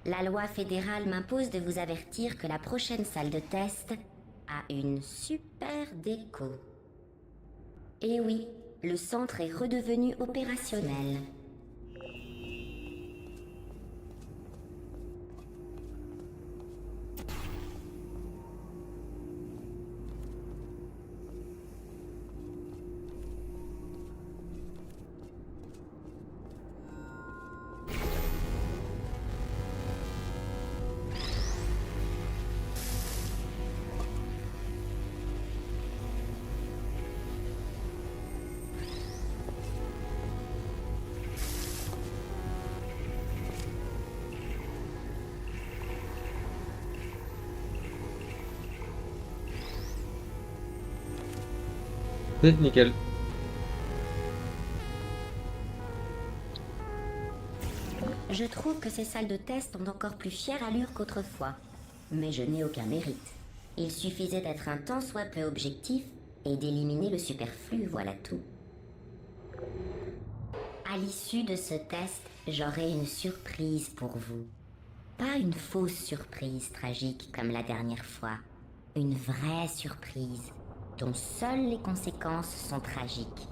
La loi fédérale m'impose de vous avertir que la prochaine salle de test a une super déco. Et oui, le centre est redevenu opérationnel. C'est nickel. Je trouve que ces salles de test ont encore plus fière allure qu'autrefois. Mais je n'ai aucun mérite. Il suffisait d'être un tant soit peu objectif et d'éliminer le superflu, voilà tout. À l'issue de ce test, j'aurai une surprise pour vous. Pas une fausse surprise tragique comme la dernière fois. Une vraie surprise dont seules les conséquences sont tragiques.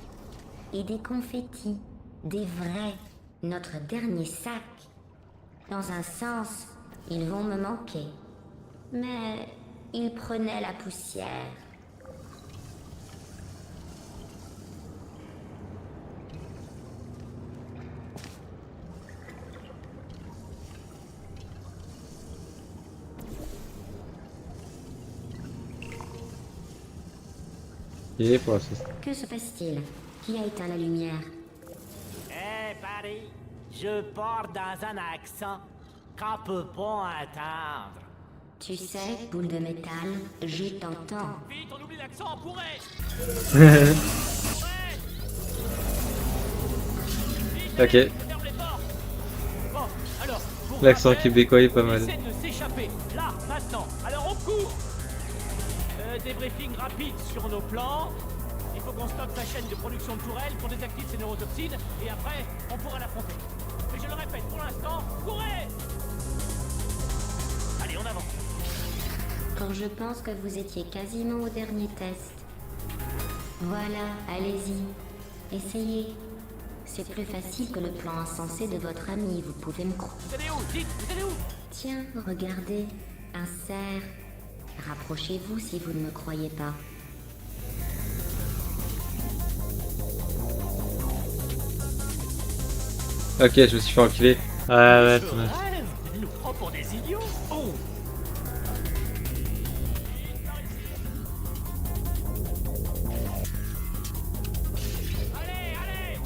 Et des confettis, des vrais, notre dernier sac. Dans un sens, ils vont me manquer. Mais ils prenaient la poussière. Il est pour la sauce. Que se passe-t-il? Qui a éteint la lumière? Eh, Paris, je pars dans un accent qu'on peut pas entendre. Tu sais, boule de métal, je t'entends. Vite, on oublie l'accent, on pourrait. Ok, Ferme les portes. Bon, alors, pour l'accent rappel, québécois est pas on mal. essaie de s'échapper, là, maintenant. Alors, on court. Débriefing rapide sur nos plans. Il faut qu'on stocke sa chaîne de production de tourelles, qu'on désactive ses neurotoxines, et après, on pourra l'affronter. Mais je le répète, pour l'instant, courez. Allez, on avance. Quand je pense que vous étiez quasiment au dernier test. Voilà, allez-y. Essayez. C'est plus facile que le plan insensé de votre ami, vous pouvez me croire. Vous allez où? Dites, vous allez où? Tiens, regardez, un cerf. Rapprochez-vous si vous ne me croyez pas. Ok, je me suis fait enculer. Ah ouais, Je rêve. Elle nous prend pour des idiots. Oh. Allez, allez.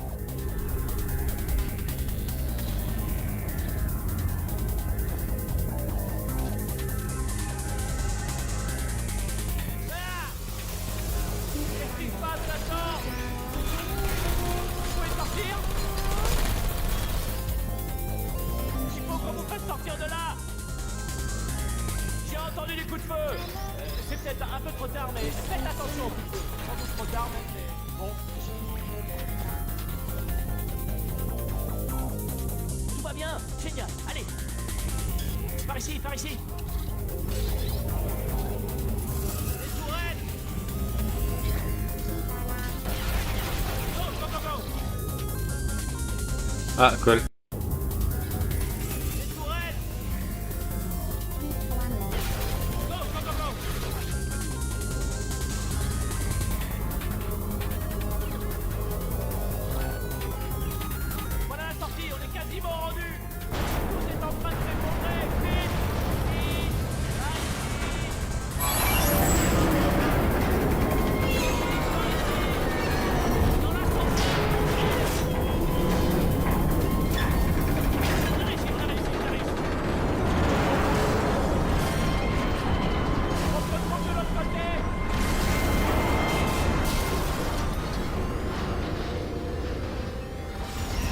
Ah. Qu'est-ce qui se passe là-dedans? Vous pouvez sortir? Il faut qu'on vous fasse sortir de là. J'ai entendu des coups de feu. C'est peut-être un peu trop tard, mais faites attention aux coups de feu. Sans doute trop tard, mais bon. Tout va bien, génial. Allez. Par ici, par ici. Les tourelles. Go, go, go, go. Ah, cool. Les tourelles. Go, go, go, go. Voilà la sortie, on est quasiment rendu. Tout est en train de s'effondrer. Vite, vite. Dans la sortie. On a réussi, on a réussi, on a réussi. On peut prendre de l'autre côté.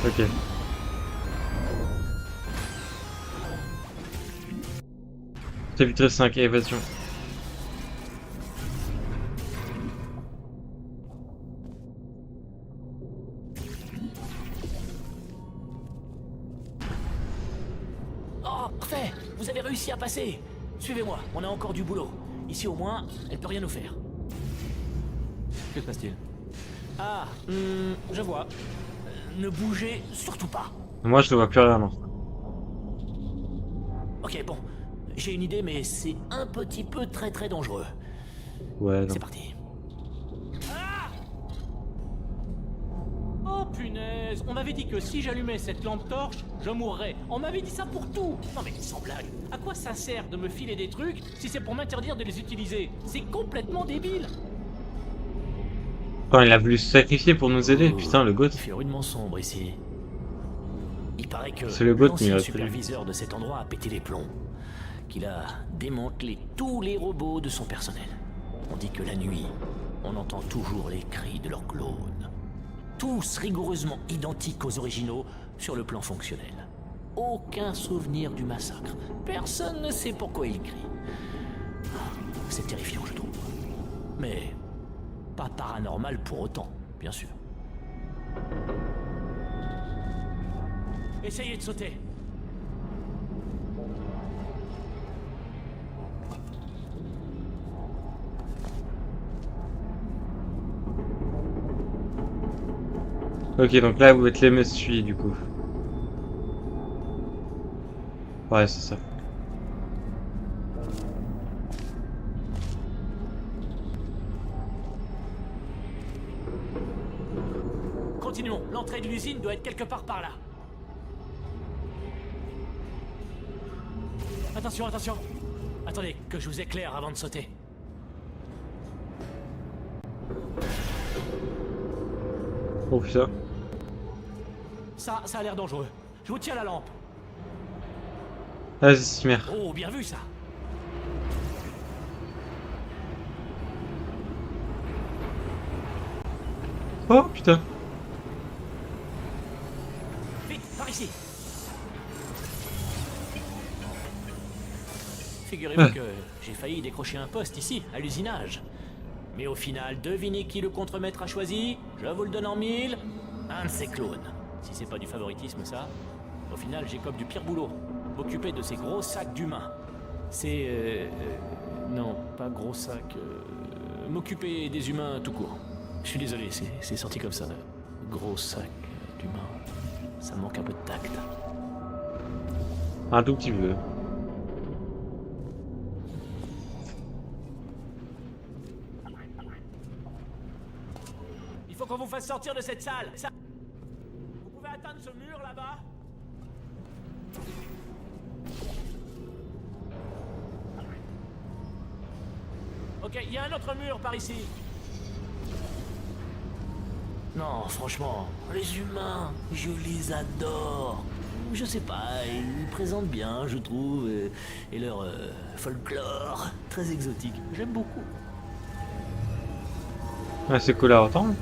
Ok. Chapitre 5, évasion. Oh Parfait. Vous avez réussi à passer. Suivez-moi, on a encore du boulot. Ici au moins, elle peut rien nous faire. Que se passe-t-il? Ah, je vois. Ne bougez surtout pas. Moi, je ne vois plus rien, non. Ok, bon. J'ai une idée, mais c'est un petit peu très dangereux. Ouais, non. C'est parti. Ah! Oh punaise, on m'avait dit que si j'allumais cette lampe torche, je mourrais. On m'avait dit ça pour tout. Non mais sans blague, à quoi ça sert de me filer des trucs si c'est pour m'interdire de les utiliser? C'est complètement débile. Quand il a voulu se sacrifier pour nous aider, putain, le goth. Il fait rudement sombre ici. Il paraît que C'est le goth, mais il l'ancien reste superviseur de cet endroit a pété les plombs. Qu'il a démantelé tous les robots de son personnel. On dit que la nuit, on entend toujours les cris de leurs clones. Tous rigoureusement identiques aux originaux sur le plan fonctionnel. Aucun souvenir du massacre. Personne ne sait pourquoi ils crient. C'est terrifiant, je trouve. Mais pas paranormal pour autant, bien sûr. Essayez de sauter. Ok, donc là, vous êtes les me suit, du coup. Ouais, c'est ça. Continuons. L'entrée de l'usine doit être quelque part par là. Attention, attention. Attendez, que je vous éclaire avant de sauter. Oh putain. Ça a l'air dangereux. Je vous tiens la lampe. Vas-y, c'est merde. Oh, bien vu ça. Oh putain. Vite, par ici. Figurez-vous que j'ai failli décrocher un poste ici, à l'usinage. Mais au final, devinez qui le contremaître a choisi? Je vous le donne en mille. Un de ses clones. Si c'est pas du favoritisme, ça. Au final, j'écope du pire boulot. M'occuper de ces gros sacs d'humains. C'est... non, pas gros sacs. M'occuper des humains tout court. Je suis désolé, c'est sorti comme ça. Gros sacs d'humains. Ça manque un peu de tact. Un tout petit peu. Il faut qu'on vous fasse sortir de cette salle. Vous pouvez atteindre ce mur là-bas? Ok, il y a un autre mur par ici. Non, franchement, les humains, je les adore. Je sais pas, ils présentent bien, je trouve, et leur folklore, très exotique. J'aime beaucoup. Ah, c'est cool à entendre.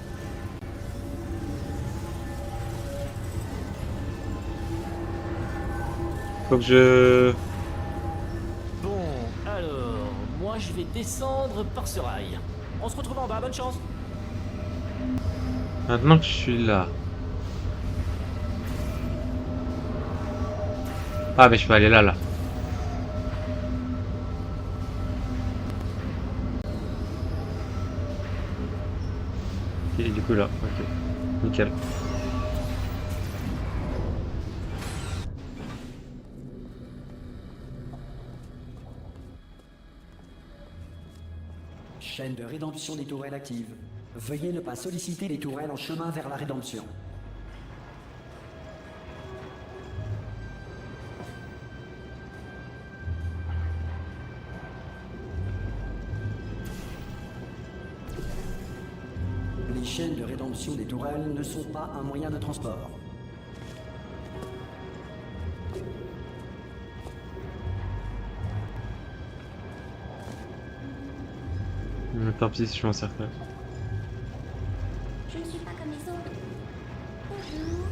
Faut que je... Bon, alors, moi je vais descendre par ce rail. On se retrouve en bas, bonne chance. Maintenant que je suis là... Ah, mais je peux aller là, là. Et du coup là, ok. Nickel. Chaîne de rédemption des tourelles active. Veuillez ne pas solliciter les tourelles en chemin vers la rédemption. Les chaînes de rédemption des tourelles ne sont pas un moyen de transport. Tant pis si je m'en sers pas. Je ne suis pas comme les autres. Bonjour.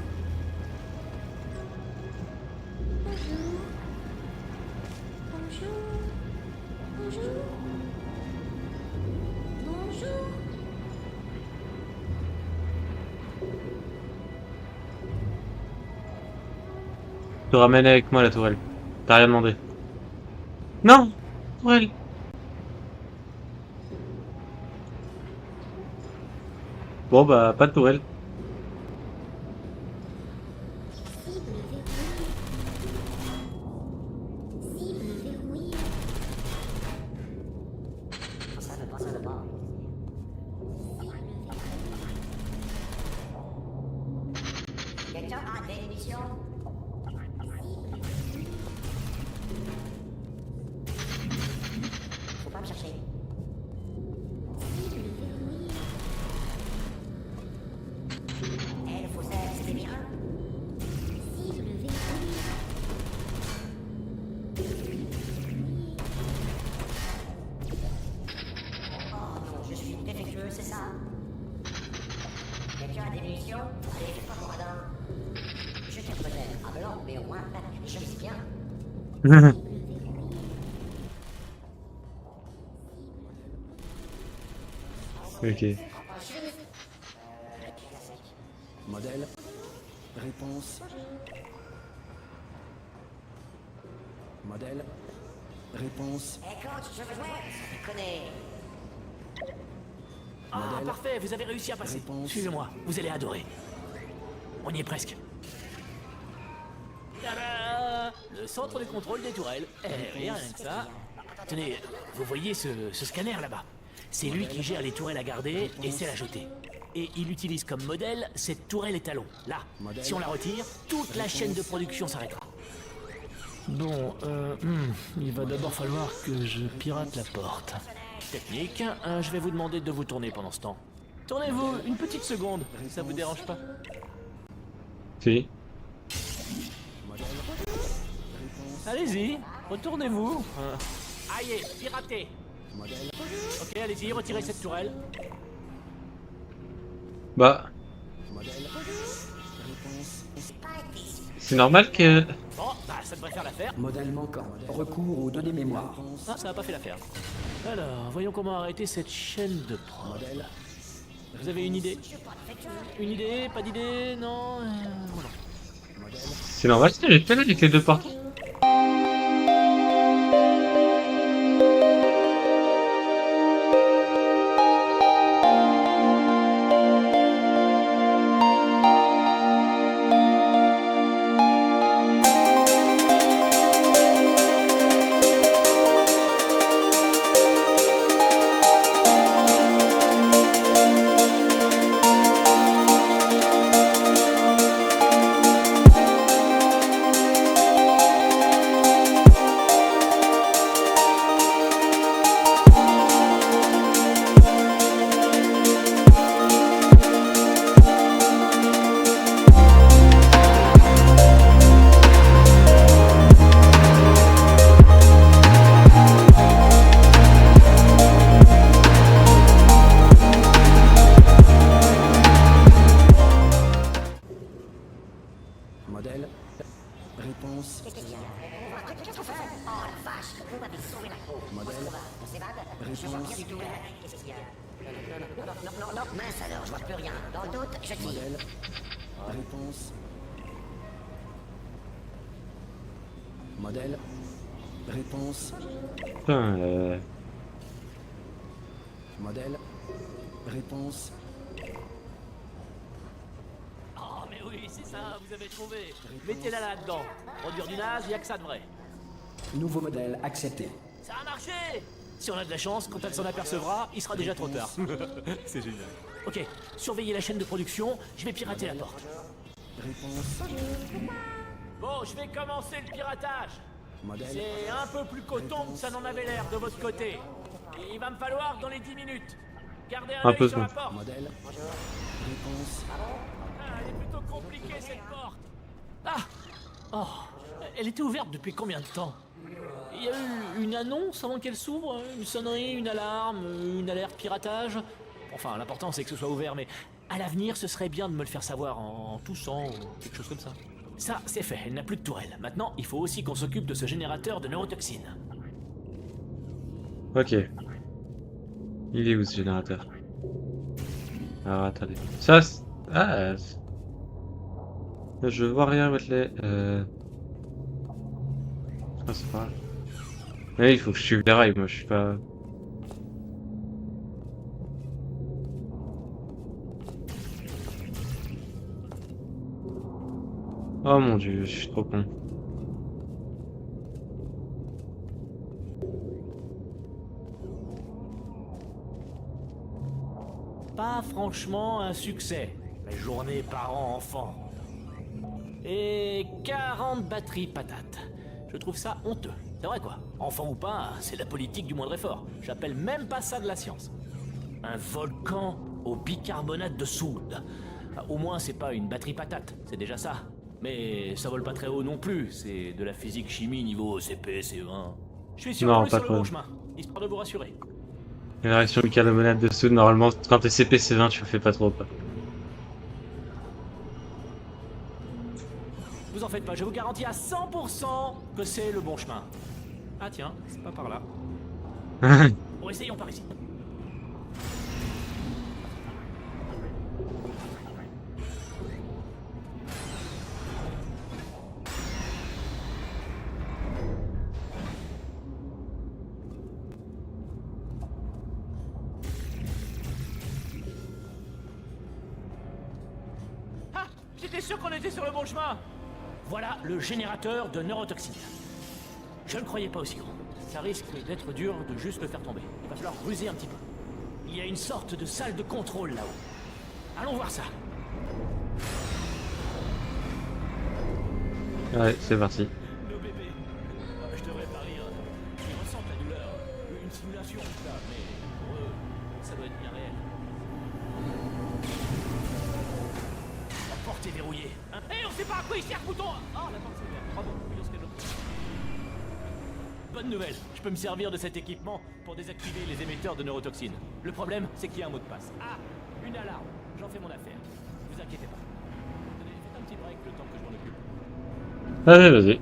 Bonjour. Bonjour. Bonjour. Bonjour. Je te ramène avec moi la tourelle. T'as rien demandé. Non. Ouais. Bon bah pas de tourelle. Quelqu'un a des munitions? Faut pas me chercher. Eh, le faussaire, c'était bien. Oh non, je suis défectueux, c'est ça? Quelqu'un a des munitions? Allez, fais pas mon radin. Je tire peut-être à blanc, mais au moins, je vis bien. Ok. Modèle. Réponse. Modèle. Réponse. Eh, coach, je veux jouer. Je connais. Ah, Modèle. parfait, vous avez réussi à passer. Réponse. Suivez-moi, vous allez adorer. On y est presque. Tada! Le centre de contrôle des tourelles. Eh, rien que ça. Tenez, vous voyez ce scanner là-bas? C'est lui qui gère les tourelles à garder et celles à jeter. Et il utilise comme modèle cette tourelle étalon. Là, si on la retire, toute la chaîne de production s'arrêtera. Bon, il va d'abord falloir que je pirate la porte. Technique, je vais vous demander de vous tourner pendant ce temps. Tournez-vous, une petite seconde, ça vous dérange pas? Si. Allez-y, retournez-vous. Aïe, piratez. Modèle. Ok, allez-y, retirez cette tourelle. Bah, Modèle. Réponse. c'est normal que... Bon, bah ça devrait faire l'affaire. Modèle manquant. Recours aux données mémoire. Ah, ça n'a pas fait l'affaire. Alors, voyons comment arrêter cette chaîne de prod. Modèle. Vous avez une idée? Une idée? Pas d'idée? Non voilà. C'est normal si j'ai fait là avec les deux parties. Modèle. Réponse. Oh la vache, vous m'avez sauvé la peau. Modèle. On s'évade? Je vois Réponse. rien du tout. Qu'est-ce qu'il y a? Non, mince alors, je vois plus rien. Dans le doute, je tire. Modèle. Réponse. Modèle. Réponse. Putain, Modèle. Réponse. Oh, mais oui, c'est ça, vous avez trouvé. Mettez-la là-dedans. Produire du naze, il n'y a que ça de vrai. Nouveau modèle accepté. Ça a marché! Si on a de la chance, quand elle s'en apercevra, il sera déjà trop tard. C'est génial. Ok, surveillez la chaîne de production, je vais pirater la porte. Réponse. Bon, je vais commencer le piratage. Modèle. C'est un peu plus coton que ça n'en avait l'air de votre côté. Il va me falloir dans les 10 minutes. Gardez un Un peu œil sur la ça. porte. Modèle. Réponse. Ah, elle est plutôt compliquée cette porte. Ah! Oh, elle était ouverte depuis combien de temps? Il y a eu une annonce avant qu'elle s'ouvre? Une sonnerie, une alarme, une alerte piratage? Enfin, l'important c'est que ce soit ouvert, mais à l'avenir, ce serait bien de me le faire savoir en toussant ou quelque chose comme ça. Ça, c'est fait, elle n'a plus de tourelle. Maintenant, il faut aussi qu'on s'occupe de ce générateur de neurotoxines. ok. Il est où ce générateur? Alors attendez. Ça, ah, je vois rien, Wetley. Ah, c'est pas grave. Mais il faut que je suive les rails, moi je suis pas... Oh mon dieu, je suis trop con. Pas franchement un succès. La journée parents-enfants. Et 40 batteries patates. Je trouve ça honteux. C'est vrai quoi. Enfant ou pas, c'est la politique du moindre effort. J'appelle même pas ça de la science. Un volcan au bicarbonate de soude. Enfin, au moins c'est pas une batterie patate, c'est déjà ça. Mais ça vole pas très haut non plus, c'est de la physique chimie niveau CP, CE1. Je suis sûr Non, qu'on est pas sur le trop. bon chemin, histoire de vous rassurer. Une réaction bicarbonate de soude, normalement, quand t'es CP-C20, tu le fais pas trop, quoi. Vous en faites pas, je vous garantis à 100% que c'est le bon chemin. Ah tiens, c'est pas par là. Bon, essayons par ici. Ah, j'étais sûr qu'on était sur le bon chemin. Voilà le générateur de neurotoxines. Je ne croyais pas aussi grand. Ça risque d'être dur de juste le faire tomber. Il va falloir ruser un petit peu. Il y a une sorte de salle de contrôle là-haut. Allons voir ça. Ouais, c'est parti. Nos bébés. Je devrais pas rire. Ils ressentent la douleur. Une simulation, là, mais pour eux, ça doit être bien réel. La porte est verrouillée. Hein? Hé, on sait pas à quoi il sert, bouton. Ah, la porte s'est ouverte. Bravo. Oui, on se calme. Bonne nouvelle, je peux me servir de cet équipement pour désactiver les émetteurs de neurotoxines. Le problème, c'est qu'il y a un mot de passe. Ah, une alarme. J'en fais mon affaire. Vous inquiétez pas. Tenez, faites un petit break le temps que je m'en occupe. Allez, vas-y.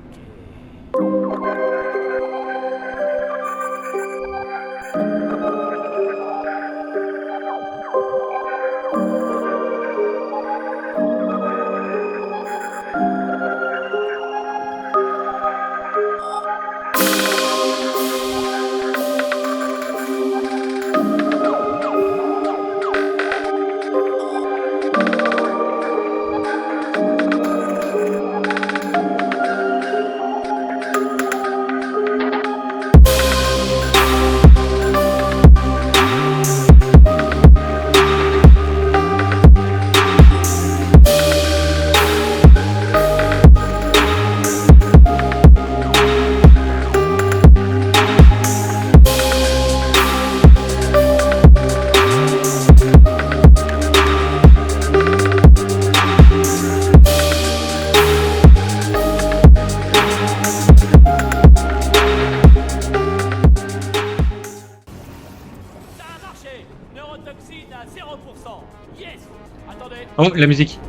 Ça a marché. Neurotoxine à 0%. Yes. Attendez. Oh, la musique.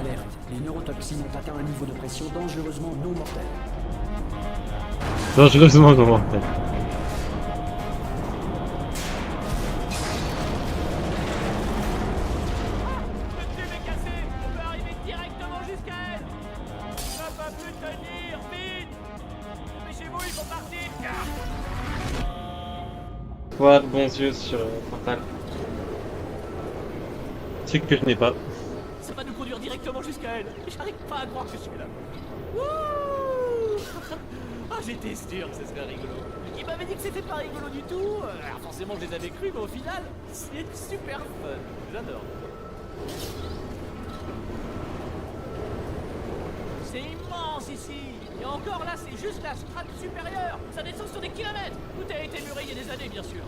Alerte, les neurotoxines ont atteint un niveau de pression dangereusement non mortel. Dangereusement non mortel. Le tube est cassé. On peut arriver directement jusqu'à elle. On n'a pas pu tenir. Vite. Dépêchez-vous, il faut partir. Quoi de bons yeux sur Frontal. Truc que je n'ai pas. Ça va nous conduire directement jusqu'à elle. J'arrive pas à croire que je suis là. Wouh. Ah, j'étais sûr que ce serait rigolo. Il m'avait dit que c'était pas rigolo du tout. Alors forcément, je les avais cru, mais au final, c'est super fun. J'adore. C'est immense ici. Et encore là, c'est juste la strate supérieure. Ça descend sur des kilomètres. Tout a été muré il y a des années, bien sûr.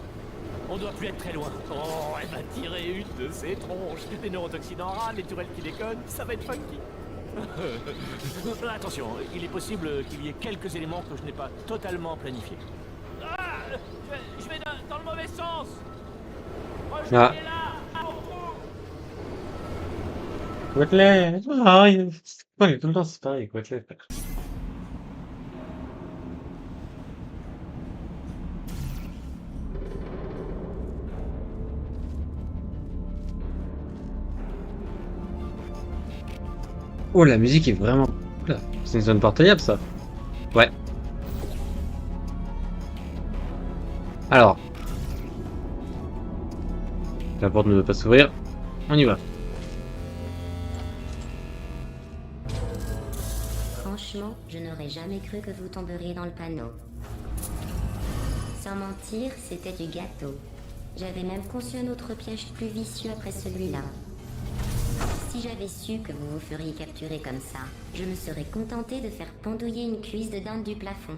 On doit plus être très loin. Oh, elle m'a tiré une de ses tronches. Les neurotoxines en rame, les tourelles qui déconnent. Ça va être funky. Attention, il est possible qu'il y ait quelques éléments que je n'ai pas totalement planifiés. Ah, je vais dans le mauvais sens. Rejoignez Ah. là. Ah, on trouve. Quetley. Ah, ouais, tout le temps c'est pareil, Quetley. Oh, la musique est vraiment Oula, c'est une zone portaillable ça. Ouais. Alors. La porte ne veut pas s'ouvrir. On y va. Franchement, je n'aurais jamais cru que vous tomberiez dans le panneau. Sans mentir, c'était du gâteau. J'avais même conçu un autre piège plus vicieux après celui-là. Si j'avais su que vous vous feriez capturer comme ça, je me serais contenté de faire pendouiller une cuisse de dinde du plafond.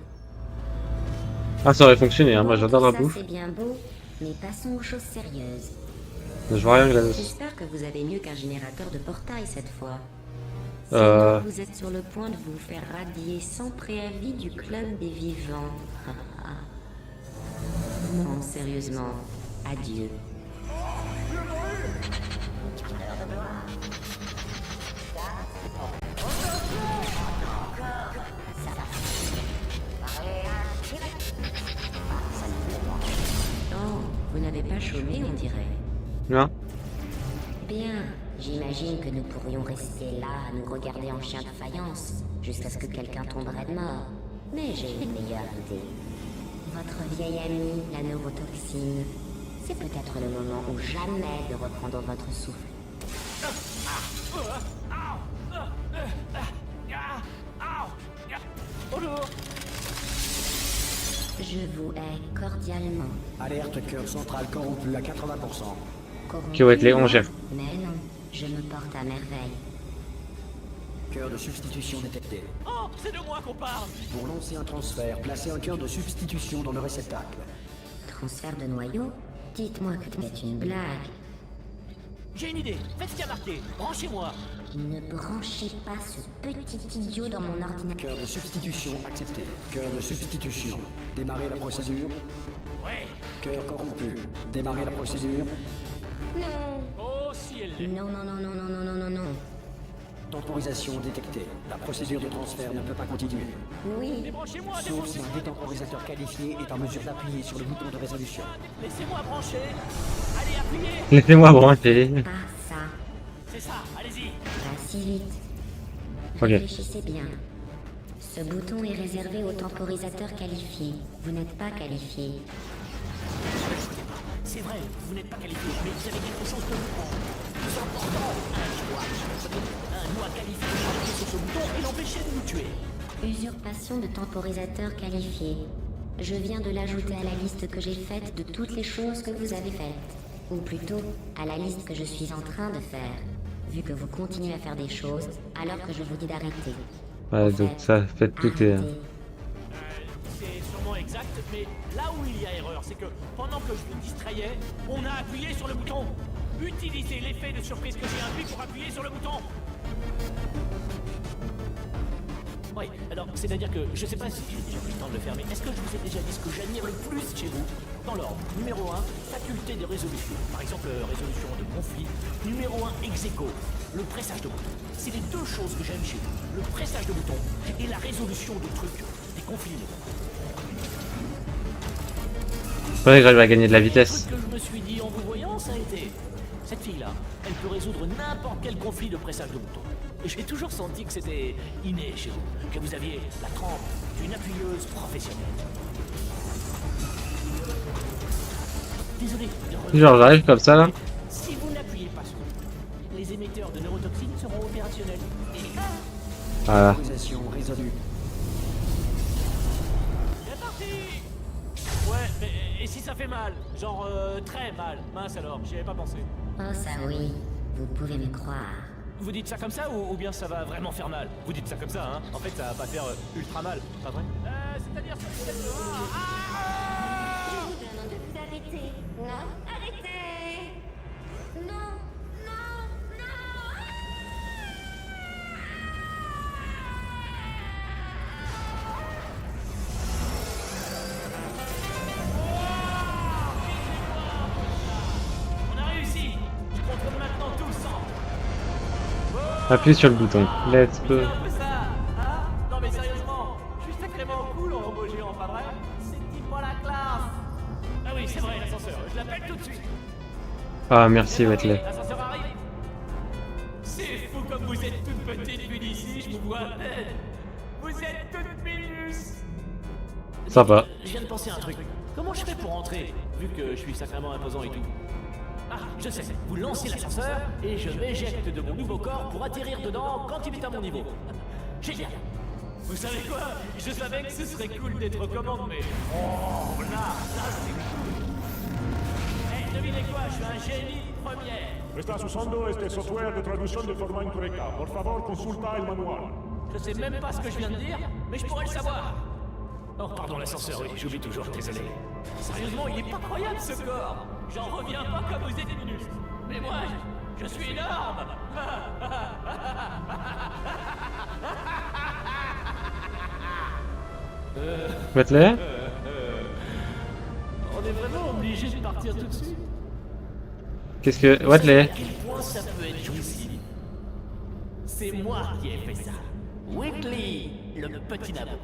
Ah, ça aurait fonctionné, hein. Moi j'adore la Ça, bouffe. c'est bien beau, mais passons aux choses sérieuses. Je vois rien, Glados. J'espère que vous avez mieux qu'un générateur de portail cette fois. Euh. Sinon, vous êtes sur le point de vous faire radier sans préavis du club des vivants. Non, sérieusement, adieu. Oh, vous n'avez pas chômé, on dirait. Non. Bien, j'imagine que nous pourrions rester là à nous regarder en chien de faïence jusqu'à ce que quelqu'un tomberait de mort. Mais j'ai une meilleure idée. Votre vieille amie, la neurotoxine, c'est peut-être le moment ou jamais de reprendre votre souffle. Bonjour. Je vous hais cordialement. Alerte cœur central corrompu à 80%. Corrompu, Qui va être les rangères. Mais non, je me porte à merveille. Cœur de substitution détecté. Oh, c'est de moi qu'on parle. Pour lancer un transfert, placez un cœur de substitution dans le réceptacle. Transfert de noyau? Dites-moi que c'est une blague. J'ai une idée. Faites ce qu'il y a marqué. Branchez-moi. Ne branchez pas ce petit idiot dans mon ordinateur. Cœur de substitution accepté. Cœur de substitution. Démarrez la procédure. Ouais. Cœur corrompu. Démarrez la procédure. Non. Oh, si elle l'est. Non, non, non, non, non, non, non, non, non. Temporisation détectée. La procédure de transfert ne peut pas continuer. Oui. Débranchez-moi, Sauf si un débranchez-moi. détemporisateur qualifié est en mesure d'appuyer sur le bouton de résolution. Laissez-moi brancher. Allez, appuyez. Laissez-moi brancher. Pas ça. C'est ça, allez-y. Pas si vite. Ok. Réfléchissez bien. Ce bouton est réservé aux temporisateurs qualifiés. Vous n'êtes pas qualifié. C'est vrai, vous n'êtes pas qualifié, mais vous avez quelque chose de vous prendre. Plus important, un doigt qualifié pour appuyer sur ce bouton et l'empêcher de nous tuer. Usurpation de temporisateur qualifié. Je viens de l'ajouter à la liste que j'ai faite de toutes les choses que vous avez faites. Ou plutôt, à la liste que je suis en train de faire. Vu que vous continuez à faire des choses, alors que je vous dis d'arrêter. Ouais, donc ça fait douter. Hein. Arrêtez. C'est sûrement exact, mais là où il y a erreur, c'est que pendant que je vous distrayais, on a appuyé sur le bouton. Utilisez l'effet de surprise que j'ai induit pour appuyer sur le bouton. Oui, alors c'est-à-dire que je sais pas si j'ai déjà pris le temps de le faire, mais est-ce que je vous ai déjà dit ce que j'admire le plus chez vous? Dans l'ordre, numéro 1, faculté de résolution. Par exemple, résolution de conflit. Numéro 1, ex aequo, le pressage de bouton. C'est les deux choses que j'aime chez vous. Le pressage de bouton et la résolution de trucs, des conflits. Faudrait que j'arrive à gagner de la vitesse. Le truc que je me suis dit en vous voyant, ça a été... Cette fille-là, elle peut résoudre n'importe quel conflit de pressage de bouton. Et j'ai toujours senti que c'était inné chez vous, que vous aviez la trempe d'une appuyeuse professionnelle. Désolé. Genre j'arrive comme ça là. Si vous n'appuyez pas sur le bouton, les émetteurs de neurotoxines seront opérationnels. Et Voilà. Temporisation résolue. c'est parti. Ouais, mais et si ça fait mal? Genre très mal. Mince alors, j'y avais pas pensé. Oh ça oui, vous pouvez me croire. Vous dites ça comme ça ou bien ça va vraiment faire mal? Vous dites ça comme ça, hein? En fait, ça va pas faire ultra mal, pas vrai? C'est-à-dire sur le tête de... Je vous demande de vous arrêter. Non, arrêtez. Non, non, non. On a réussi! Je contrôle maintenant tout le sang! Appuie sur le bouton. Let's go. C'est un peu ça! Hein? Non mais sérieusement, je suis sacrément cool en robot géant, pas vrai? C'est type la classe! Ah oui, c'est vrai, l'ascenseur, je l'appelle tout de suite! Ah merci Wetley. L'ascenseur arrive! C'est fou comme vous êtes toute petite vue d'ici, je vous vois à peine! Vous êtes toutes minus. Ça va. Je viens de penser à un truc. Comment je fais pour entrer, vu que je suis sacrément imposant et tout? Ah, je sais. Vous lancez l'ascenseur et je m'éjecte de mon nouveau corps pour atterrir dedans quand il est à mon niveau. Génial. Vous savez quoi? Je savais que ce serait cool d'être aux commandes, mais... Oh, là, c'est cool. Eh, devinez quoi? Je suis un génie de première. Estás usando este software de traducción de forma incorrecta. Por favor, consulta el manual. Je sais même pas ce que je viens de dire, mais je pourrais le savoir. Oh, pardon, l'ascenseur, oui, j'oublie toujours, désolé. Sérieusement, il est pas croyable ce corps. J'en reviens pas comme vous êtes minus. Mais moi, je suis énorme. Wetley? On est vraiment obligé de partir tout de suite. Qu'est-ce que... À Wetley? quel point ça peut être jouissif. C'est moi qui ai fait ça. Whitley, le petit nabo.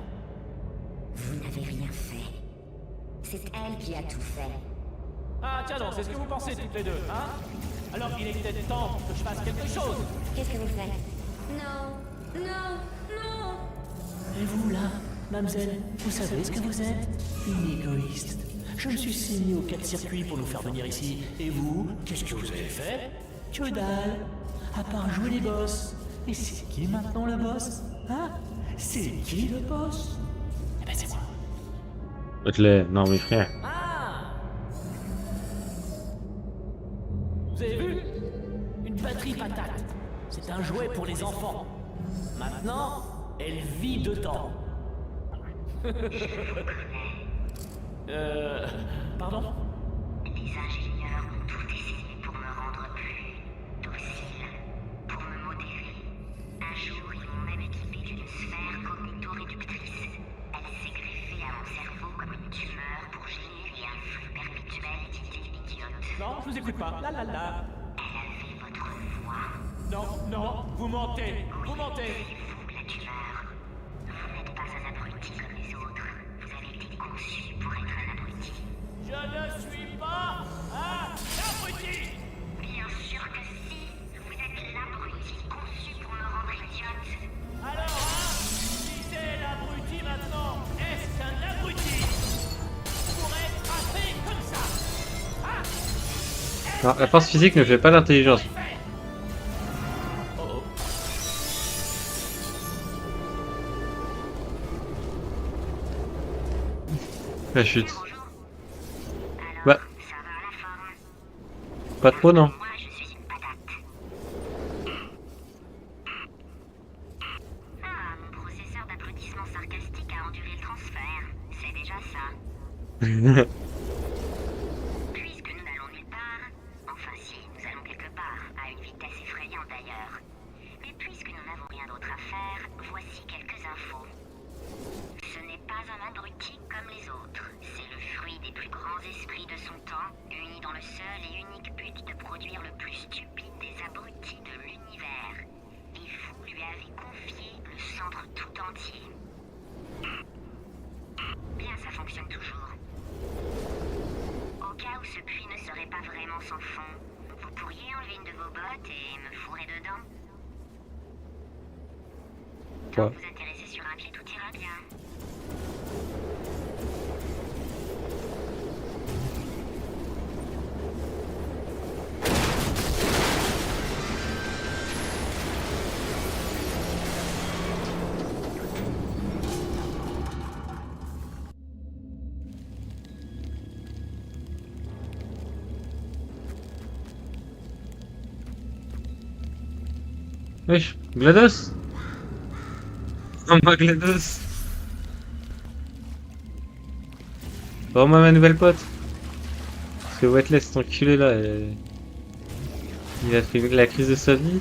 Vous n'avez rien fait. C'est elle qui a tout fait. Ah tiens donc, c'est ce que vous pensez toutes les deux, hein? Alors il est peut-être temps que je fasse quelque chose. Qu'est-ce que vous faites? Non, non, non. Et vous là, mademoiselle, vous savez ce que vous êtes? Une égoïste. Je me suis saigné aux 4 circuits pour nous faire venir ici. Et vous, qu'est-ce que vous avez fait? Que dalle. À part jouer les boss. Et c'est qui maintenant le boss? Hein? C'est qui le boss? Eh ben c'est moi. Wetley, non mes frères. Ah! Vous avez vu? Une batterie patate. C'est un jouet pour les enfants. Maintenant, elle vit dedans. Pardon? Les ingénieurs ont tout essayé pour me rendre plus docile, pour me modérer. Un jour, ils m'ont même équipé d'une sphère cognito-réductrice. Elle s'est greffée à mon cerveau comme une tumeur pour générer un flux perpétuel d'idées idiotes. Non, je vous écoute pas. La la la. Elle avait votre voix. Non, non, vous mentez. Vous mentez. C'est vous, la tumeur. Vous n'êtes pas un abruti comme les autres. Vous avez été conçu pour être un abruti. Je ne suis pas un abruti. Bien sûr que si. Vous êtes l'abruti conçu pour me rendre idiote. Alors, hein? Si c'est l'abruti maintenant, est-ce qu'un abruti pourrait frapper comme ça? Hein? Non, la force physique ne fait pas l'intelligence. Oh oh. La chute. Bonjour. Alors, Bah, ça va la forme? pas trop non. Moi, je suis une patate. Ah, mon processeur d'applaudissements sarcastiques a enduré le transfert. C'est déjà ça. Puisque nous n'allons nulle part, enfin si, nous allons quelque part, à une vitesse effrayante d'ailleurs. Mais puisque nous n'avons rien d'autre à faire, voici quelques infos. Ce n'est pas un abruti comme les autres. C'est le fruit des plus grands esprits de son temps, unis dans le seul et unique but de produire le plus stupide des abrutis de l'univers. Et vous lui avez confié le centre tout entier. Bien, ça fonctionne toujours. Au cas où ce puits ne serait pas vraiment sans fond, vous pourriez enlever une de vos bottes et me fourrer dedans. Tant Ouais. que vous intéressez sur un pied, tout ira bien. Wesh, GLaDOS? Oh ma GLaDOS! Oh ma nouvelle pote! Parce que Wetley cet enculé là, il a fait la crise de sa vie.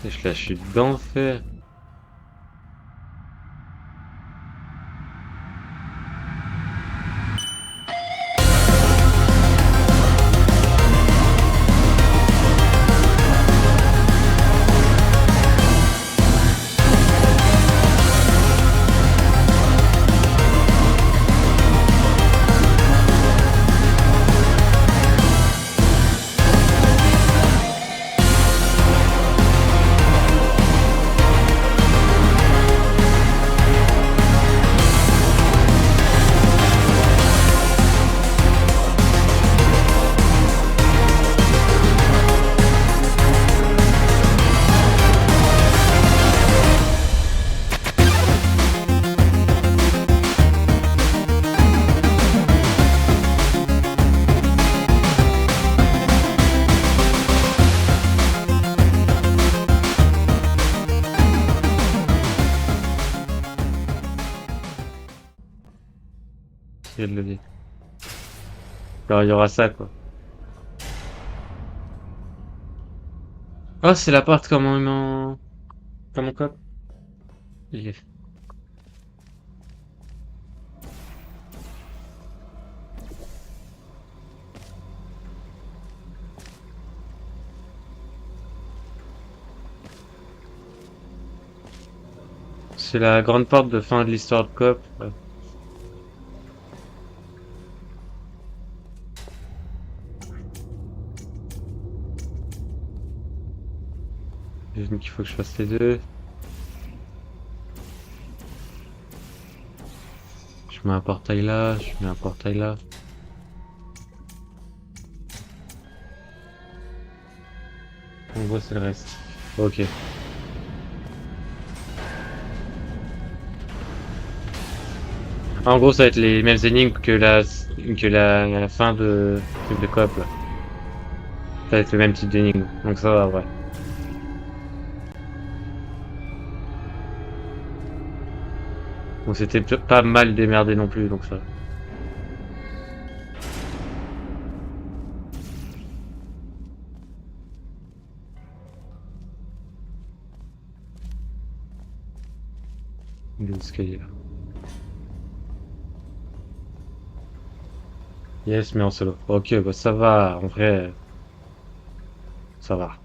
Wesh, la chute d'enfer! changer de levier. Alors il y aura ça quoi. Oh c'est l'appart comme mon cop. Il est- C'est la grande porte de fin de l'histoire de Coop. Ouais. J'imagine qu'il faut que je fasse les deux. Je mets un portail là, je mets un portail là. En gros c'est le reste. Ok. En gros ça va être les mêmes énigmes que la fin de Coop là. Ça va être le même type d'énigme. Donc ça va ouais. Donc c'était pas mal démerdé non plus donc ça. Les escaliers là. Yes mais en solo. Ok bah ça va en vrai. Ça va.